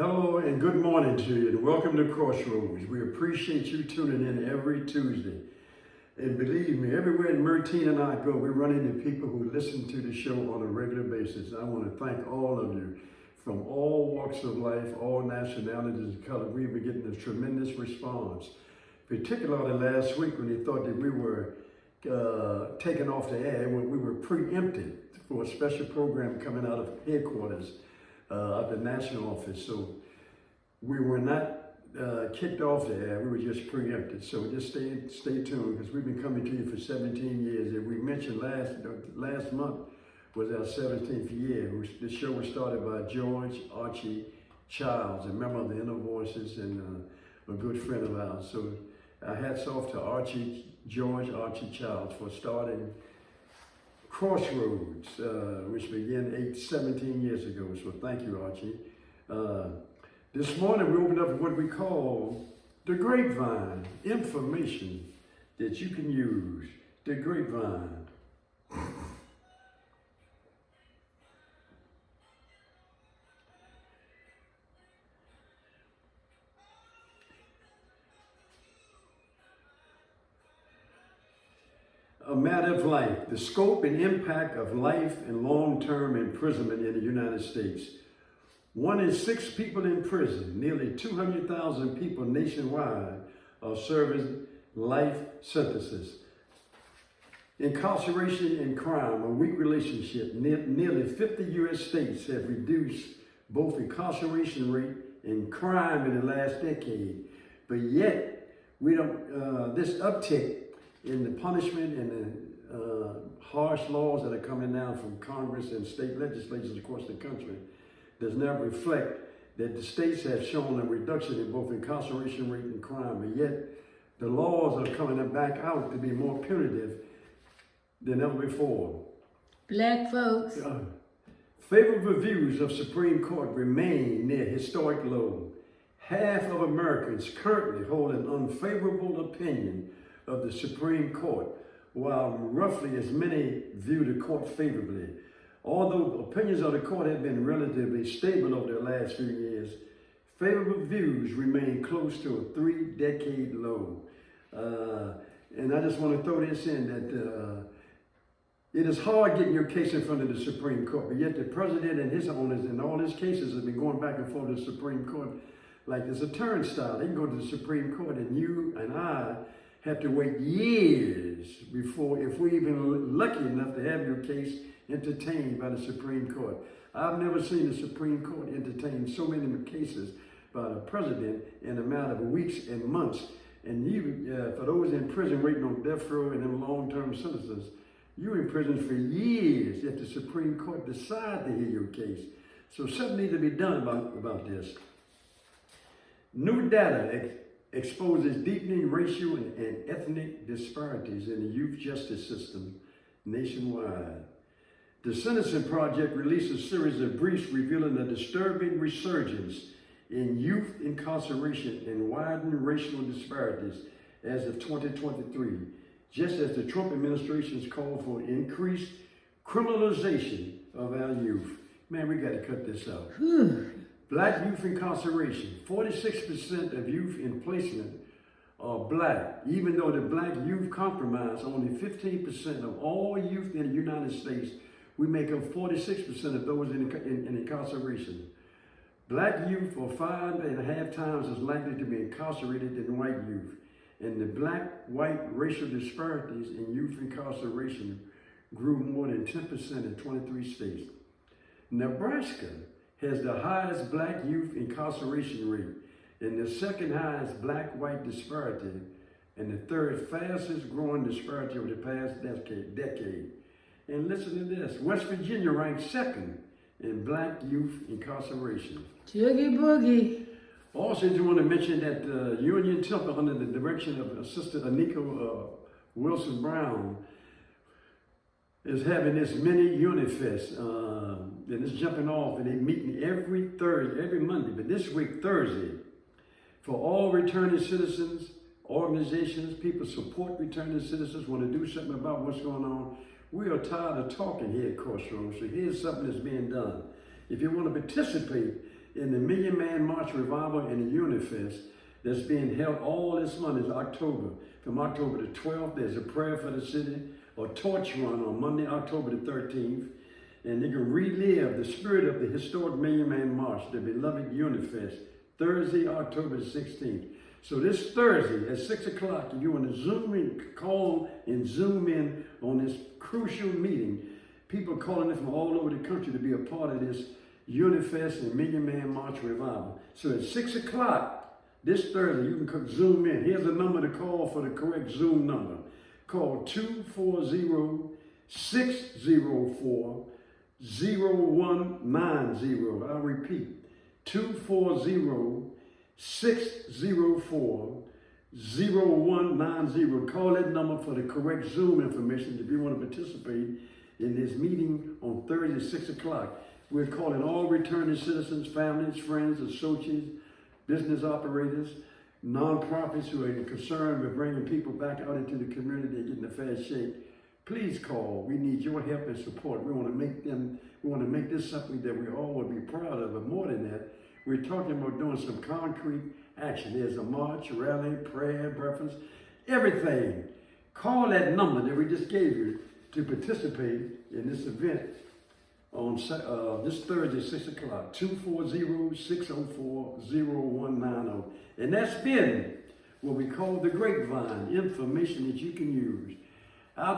Hello and good morning to you, and welcome to Crossroads. We appreciate you tuning in every Tuesday. And believe me, everywhere Mertine and I go, we run into people who listen to the show on a regular basis. I want to thank all of you from all walks of life, all nationalities and color. We've been getting a tremendous response, particularly last week when they thought that we were taken off the air, when we were preempted for a special program coming out of headquarters of the national office. So we were not kicked off the air, we were just preempted. So just stay tuned, because we've been coming to you for 17 years. And we mentioned last month was our 17th year. The show was started by George Archie Childs, a member of the Inner Voices and a good friend of ours. So our hats off to George Archie Childs for starting Crossroads, which began 17 years ago. So thank you, Archie. This morning we opened up what we call the Grapevine, information that you can use. The Grapevine. A matter of life, the scope and impact of life and long-term imprisonment in the United States. 1 in 6 people in prison, nearly 200,000 people nationwide are serving life sentences. Incarceration and crime, a weak relationship. Nearly 50 U.S. states have reduced both incarceration rate and crime in the last decade. But yet, this uptick in the punishment and the harsh laws that are coming down from Congress and state legislatures across the country does not reflect that the states have shown a reduction in both incarceration rate and crime, but yet the laws are coming back out to be more punitive than ever before. Black folks. Favorable views of Supreme Court remain near historic low. Half of Americans currently hold an unfavorable opinion of the Supreme Court, while roughly as many view the court favorably. Although opinions of the court have been relatively stable over the last few years, favorable views remain close to a 3-decade low. And I just want to throw this in that it is hard getting your case in front of the Supreme Court, but yet the president and his owners in all his cases have been going back and forth to the Supreme Court like it's a turnstile. They can go to the Supreme Court, and you and I have to wait years before, if we're even lucky enough to have your case entertained by the Supreme Court. I've never seen the Supreme Court entertain so many cases by the president in a matter of weeks and months. And for those in prison waiting on death row and in long-term sentences, you're in prison for years if the Supreme Court decides to hear your case. So something needs to be done about this. New data exposes deepening racial and ethnic disparities in the youth justice system nationwide. The Sentencing Project released a series of briefs revealing a disturbing resurgence in youth incarceration and widened racial disparities as of 2023, just as the Trump administration's call for increased criminalization of our youth. Man, we got to cut this out. Black youth incarceration. 46% of youth in placement are black, even though the black youth comprise only 15% of all youth in the United States. We make up 46% of those in incarceration. Black youth are 5.5 times as likely to be incarcerated than white youth. And the black-white racial disparities in youth incarceration grew more than 10% in 23 states. Nebraska has the highest black youth incarceration rate and the second highest black-white disparity and the third fastest growing disparity over the past decade. And listen to this, West Virginia ranks second in black youth incarceration. Joogie Boogie. Also, I just want to mention that Union Temple, under the direction of Sister Anika Wilson Brown, is having this mini Unifest, and it's jumping off, and they're meeting every Monday, but this week, Thursday, for all returning citizens, organizations, people support returning citizens, want to do something about what's going on. We are tired of talking here at Crossroads, so here's something that's being done. If you want to participate in the Million Man March Revival and the Unifest that's being held all this month is October. From October the 12th, there's a prayer for the city, a torch run on Monday, October the 13th, and they can relive the spirit of the historic Million Man March, the beloved Unifest, Thursday, October the 16th. So this Thursday at 6 o'clock, if you want to Zoom in, call and Zoom in on this crucial meeting. People calling in from all over the country to be a part of this Unifest and Million Man March Revival. So at 6 o'clock this Thursday, you can Zoom in. Here's a number to call for the correct Zoom number. Call 240-604-0190. I'll repeat, 240-604-0190. Call that number for the correct Zoom information if you want to participate in this meeting on Thursday at 6 o'clock. We're calling all returning citizens, families, friends, associates, business operators, nonprofits who are concerned with bringing people back out into the community and getting in fast shape. Please call. We need your help and support. We want to make this something that we all would be proud of. But more than that, we're talking about doing some concrete action. There's a march, rally, prayer, breakfast, everything. Call that number that we just gave you to participate in this event on this Thursday, 6 o'clock, 240-604-0190. And that's been what we call the Grapevine, information that you can use. I'll